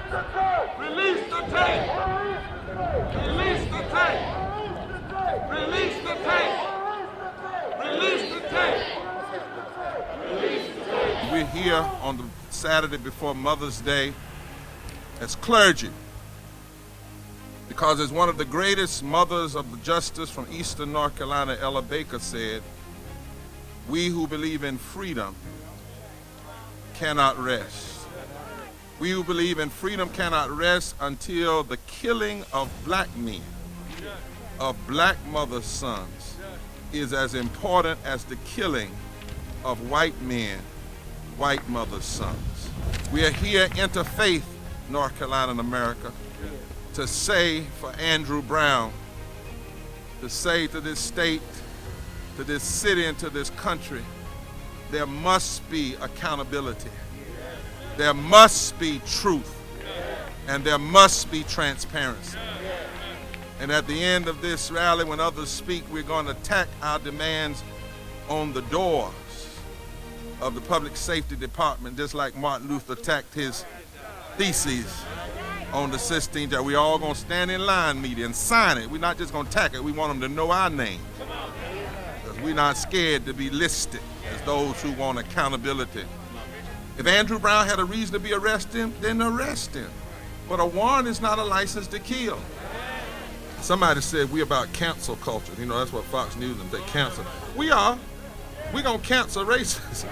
Release the tape! Release the tape! Release the tape! Release the tape! Release the tape! We're here on the Saturday before Mother's Day as clergy, because as one of the greatest mothers of the justice from Eastern North Carolina, Ella Baker, said, we who believe in freedom cannot rest. We who believe in freedom cannot rest until the killing of black men, of black mothers' sons, is as important as the killing of white men, white mothers' sons. We are here, interfaith North Carolina and America, to say for Andrew Brown, to say to this state, to this city, and to this country, there must be accountability. There must be truth, and there must be transparency. And at the end of this rally, when others speak, we're going to tack our demands on the doors of the Public Safety Department, just like Martin Luther tacked his theses on the Sistine Chapel. We all going to stand in line meeting and sign it. We're not just going to tack it. We want them to know our name, because we're not scared to be listed as those who want accountability. If Andrew Brown had a reason to be arrested, then arrest him. But a warrant is not a license to kill. Somebody said we about cancel culture. You know, that's what Fox News and they cancel. We are. We're going to cancel racism.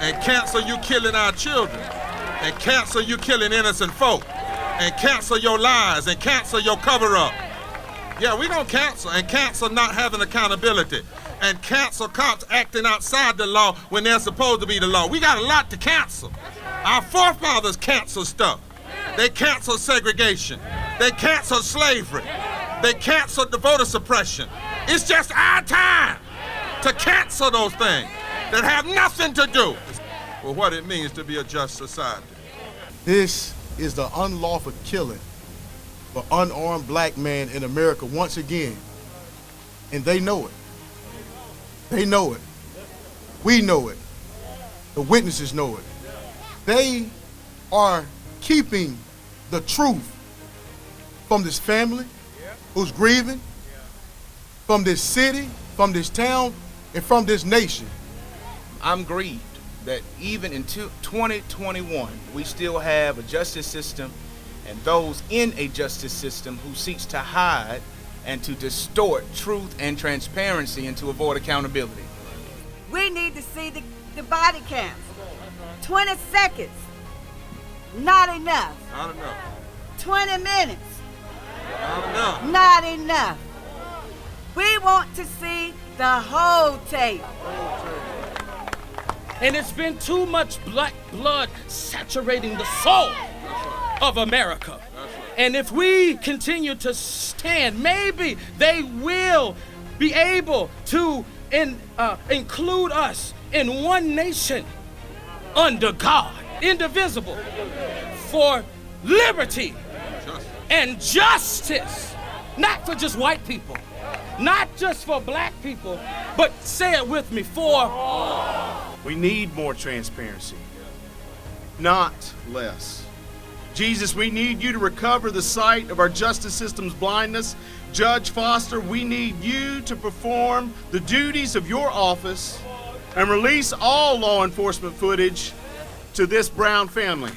And cancel you killing our children. And cancel you killing innocent folk. And cancel your lies. And cancel your cover-up. Yeah, we're going to cancel. And cancel not having accountability. And cancel cops acting outside the law when they're supposed to be the law. We got a lot to cancel. Our forefathers canceled stuff. They canceled segregation. They canceled slavery. They canceled the voter suppression. It's just our time to cancel those things that have nothing to do with what it means to be a just society. This is the unlawful killing of an unarmed black man in America once again, and they know it. They know it. We know it. The witnesses know it. They are keeping the truth from this family who's grieving, from this city, from this town, and from this nation. I'm grieved that even in 2021, we still have a justice system and those in a justice system who seeks to hide and to distort truth and transparency and to avoid accountability. We need to see the body cams. 20 seconds, not enough. Not enough. 20 minutes, Not enough. not enough. We want to see the whole tape. And it's been too much black blood saturating the soul of America. And if we continue to stand, maybe they will be able to include us in one nation under God, indivisible, for liberty and justice, not for just white people, not just for black people, but say it with me, for all. We need more transparency, not less. Jesus, we need you to recover the sight of our justice system's blindness. Judge Foster, we need you to perform the duties of your office and release all law enforcement footage to this Brown family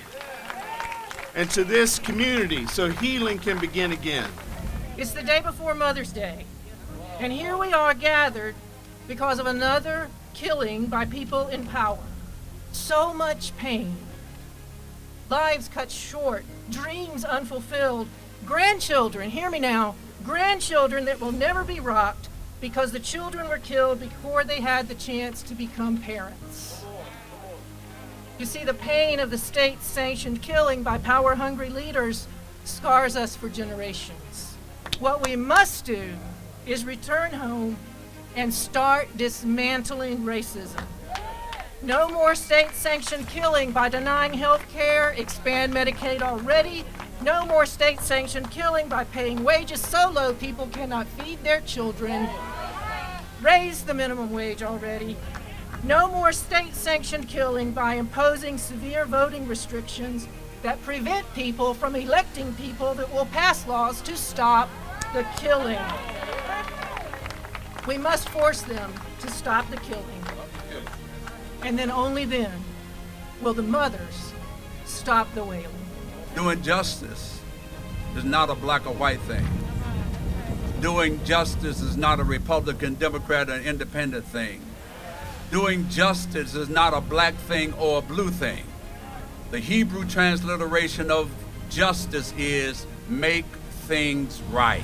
and to this community so healing can begin again. It's the day before Mother's Day, and here we are gathered because of another killing by people in power. So much pain. Lives cut short, dreams unfulfilled, grandchildren, hear me now, grandchildren that will never be rocked because the children were killed before they had the chance to become parents. You see, the pain of the state-sanctioned killing by power-hungry leaders scars us for generations. What we must do is return home and start dismantling racism. No more state-sanctioned killing by denying health care, expand Medicaid already. No more state-sanctioned killing by paying wages so low people cannot feed their children. Raise the minimum wage already. No more state-sanctioned killing by imposing severe voting restrictions that prevent people from electing people that will pass laws to stop the killing. We must force them to stop the killing. And then only then will the mothers stop the wailing. Doing justice is not a black or white thing. Doing justice is not a Republican, Democrat, or independent thing. Doing justice is not a black thing or a blue thing. The Hebrew transliteration of justice is make things right.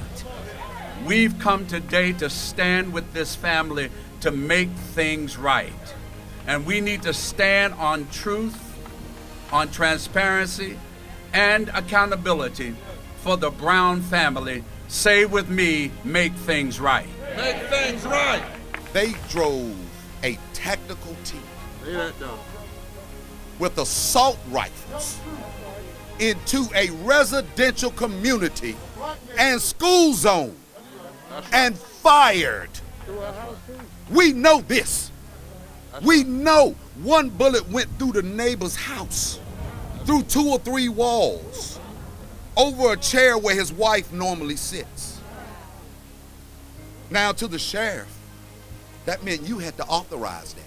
We've come today to stand with this family to make things right. And we need to stand on truth, on transparency, and accountability for the Brown family. Say with me, make things right. Make things right. They drove a tactical team with assault rifles into a residential community and school zone and fired. We know this. We know one bullet went through the neighbor's house, through 2 or 3 walls, over a chair where his wife normally sits. Now to the sheriff, that meant you had to authorize that.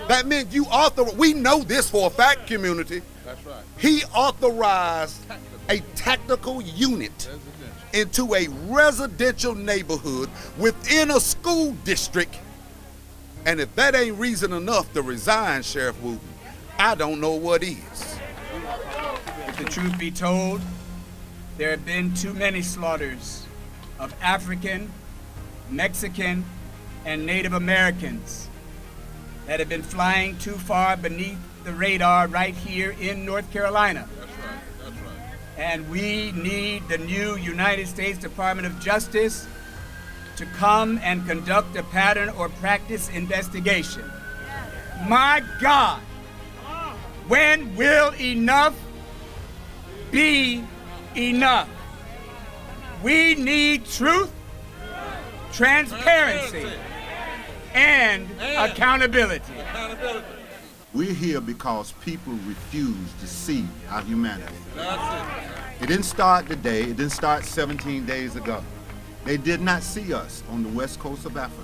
That meant you authorized, we know this for a fact, community. That's right. He authorized a tactical unit into a residential neighborhood within a school district. And if that ain't reason enough to resign, Sheriff Wooten, I don't know what is. If the truth be told, there have been too many slaughters of African, Mexican, and Native Americans that have been flying too far beneath the radar right here in North Carolina. That's right. That's right. And we need the new United States Department of Justice to come and conduct a pattern or practice investigation. My God, when will enough be enough? We need truth, transparency, and accountability. We're here because people refuse to see our humanity. It didn't start today, it didn't start 17 days ago. They did not see us on the west coast of Africa.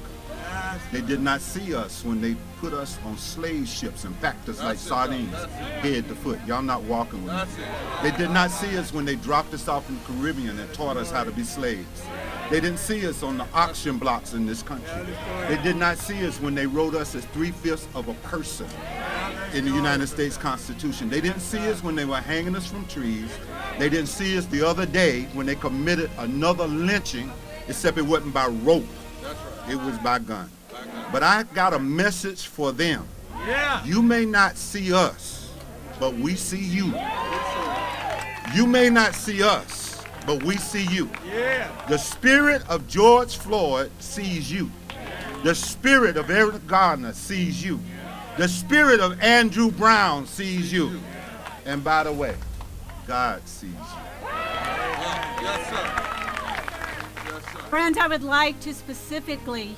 They did not see us when they put us on slave ships and packed us like sardines, head to foot. Y'all not walking with me. They did not see us when they dropped us off in the Caribbean and taught us how to be slaves. They didn't see us on the auction blocks in this country. They did not see us when they wrote us as 3/5 of a person in the United States Constitution. They didn't see us when they were hanging us from trees. They didn't see us the other day when they committed another lynching, except it wasn't by rope. It was by gun. But I got a message for them. You may not see us, but we see you. You may not see us, but we see you. The spirit of George Floyd sees you. The spirit of Eric Garner sees you. The spirit of Andrew Brown sees you. And by the way, God sees you. Yes, sir. Friends, I would like to specifically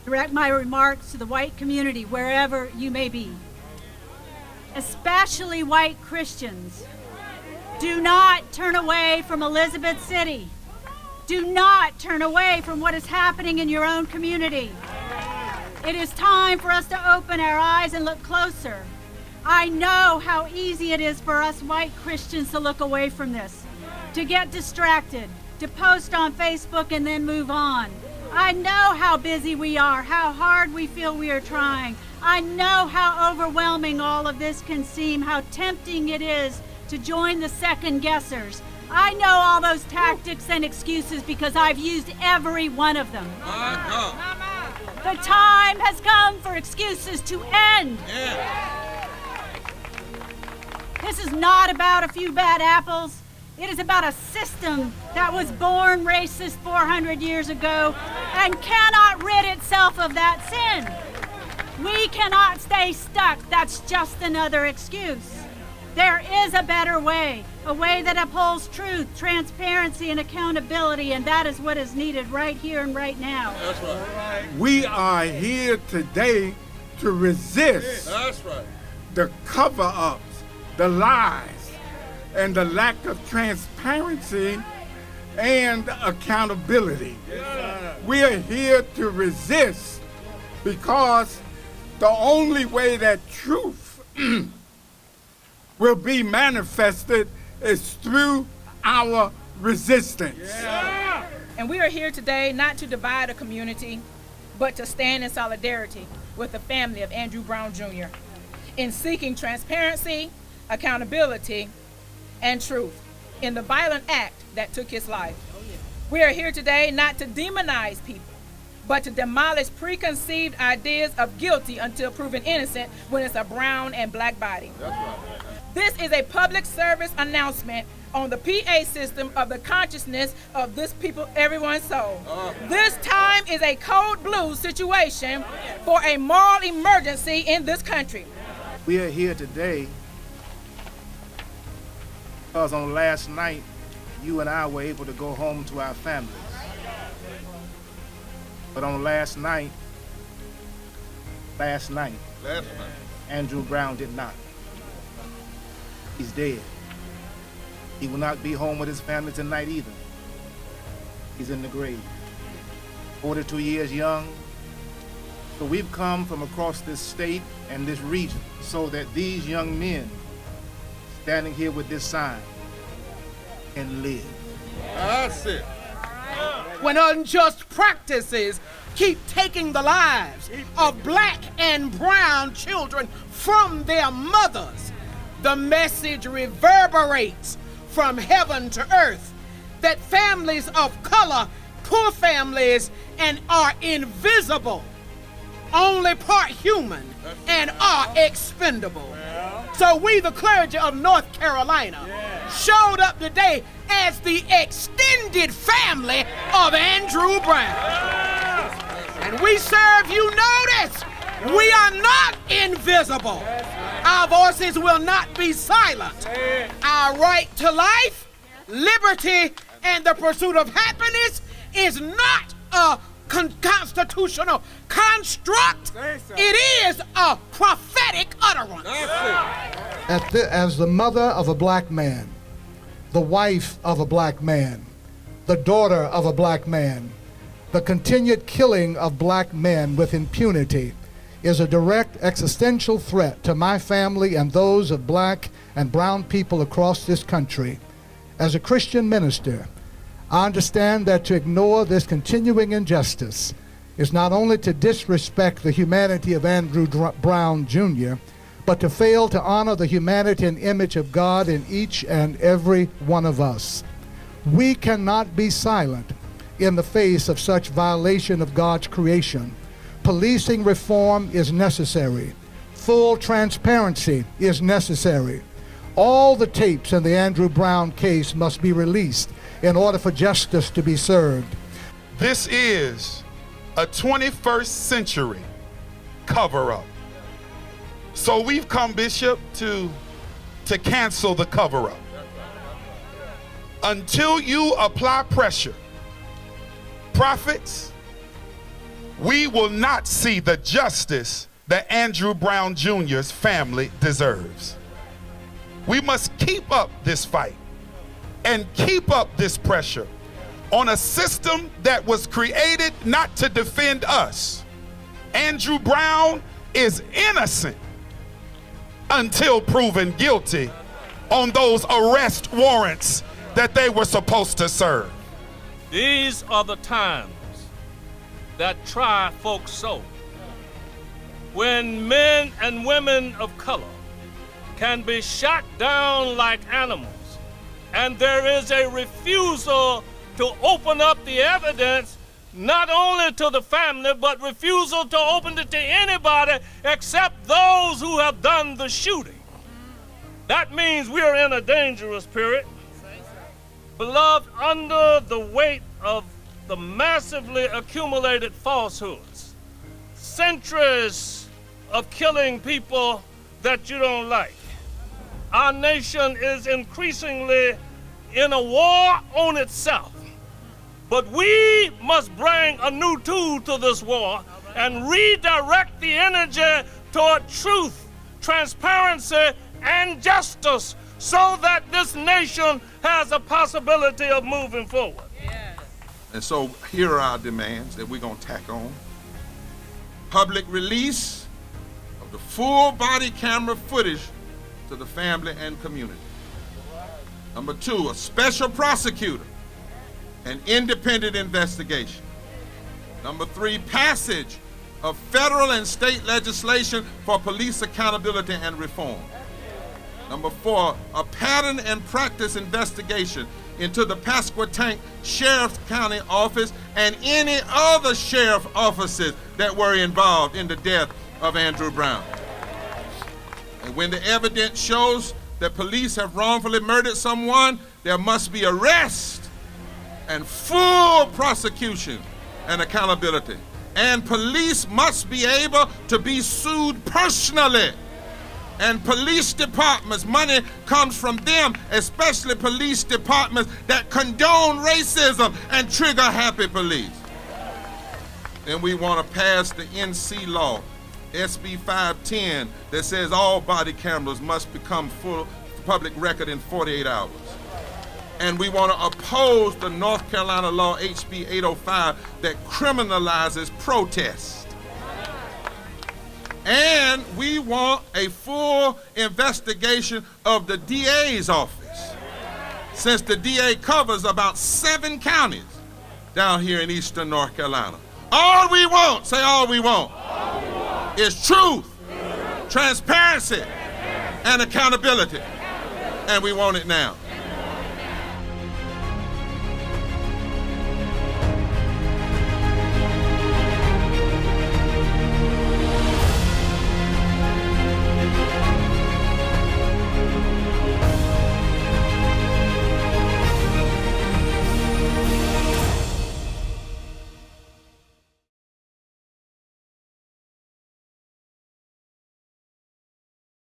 direct my remarks to the white community, wherever you may be, especially white Christians. Do not turn away from Elizabeth City. Do not turn away from what is happening in your own community. It is time for us to open our eyes and look closer. I know how easy it is for us white Christians to look away from this, to get distracted, to post on Facebook and then move on. I know how busy we are, how hard we feel we are trying. I know how overwhelming all of this can seem, how tempting it is to join the second guessers. I know all those tactics and excuses because I've used every one of them. The time has come for excuses to end. This is not about a few bad apples. It is about a system that was born racist 400 years ago and cannot rid itself of that sin. We cannot stay stuck. That's just another excuse. There is a better way, a way that upholds truth, transparency, and accountability, and that is what is needed right here and right now. That's right. We are here today to resist That's right. the cover-ups, the lies, and the lack of transparency and accountability. We are here to resist because the only way that truth will be manifested is through our resistance. And we are here today not to divide a community, but to stand in solidarity with the family of Andrew Brown Jr. in seeking transparency, accountability, and truth in the violent act that took his life. We are here today not to demonize people, but to demolish preconceived ideas of guilty until proven innocent when it's a brown and black body. That's right. This is a public service announcement on the PA system of the consciousness of this people, everyone's soul. This time is a code blue situation for a moral emergency in this country. We are here today because on last night, you and I were able to go home to our families. But on last night, Andrew Brown did not. He's dead. He will not be home with his family tonight either. He's in the grave. 42 years young. So we've come from across this state and this region so that these young men standing here with this sign can live. That's it. When unjust practices keep taking the lives of black and brown children from their mothers, the message reverberates from heaven to earth that families of color, poor families, and are invisible, only part human, and are expendable. So we, the clergy of North Carolina, showed up today as the extended family of Andrew Brown. And we serve you notice. We are not invisible. Our voices will not be silent. Our right to life, liberty, and the pursuit of happiness is not a constitutional construct. It is a prophetic utterance. As the mother of a black man, the wife of a black man, the daughter of a black man, the continued killing of black men with impunity is a direct existential threat to my family and those of black and brown people across this country. As a Christian minister, I understand that to ignore this continuing injustice is not only to disrespect the humanity of Andrew Brown Jr., but to fail to honor the humanity and image of God in each and every one of us. We cannot be silent in the face of such violation of God's creation. Policing reform is necessary. Full transparency is necessary. All the tapes in the Andrew Brown case must be released in order for justice to be served. This is a 21st century cover-up. So we've come, Bishop, to cancel the cover-up. Until you apply pressure, prophets, we will not see the justice that Andrew Brown Jr.'s family deserves. We must keep up this fight and keep up this pressure on a system that was created not to defend us. Andrew Brown is innocent until proven guilty on those arrest warrants that they were supposed to serve. These are the times that try folks so. When men and women of color can be shot down like animals, and there is a refusal to open up the evidence, not only to the family, but refusal to open it to anybody except those who have done the shooting. That means we are in a dangerous period. Beloved, under the weight of the massively accumulated falsehoods, centuries of killing people that you don't like, our nation is increasingly in a war on itself. But we must bring a new tool to this war and redirect the energy toward truth, transparency, and justice so that this nation has a possibility of moving forward. And so here are our demands that we're going to tack on. Public release of the full body camera footage to the family and community. Number 2, a special prosecutor, an independent investigation. Number 3, passage of federal and state legislation for police accountability and reform. Number 4, a pattern and practice investigation into the Pasquotank Sheriff's County Office and any other sheriff offices that were involved in the death of Andrew Brown. And when the evidence shows that police have wrongfully murdered someone, there must be arrest and full prosecution and accountability. And police must be able to be sued personally. And police departments, money comes from them, especially police departments that condone racism and trigger happy police. Then we want to pass the NC law, SB 510, that says all body cameras must become full public record in 48 hours. And we want to oppose the North Carolina law, HB 805, that criminalizes protest. And we want a full investigation of the DA's office, since the DA covers about 7 counties down here in eastern North Carolina. All we want, say all we want, is truth, transparency, and accountability. And we want it now.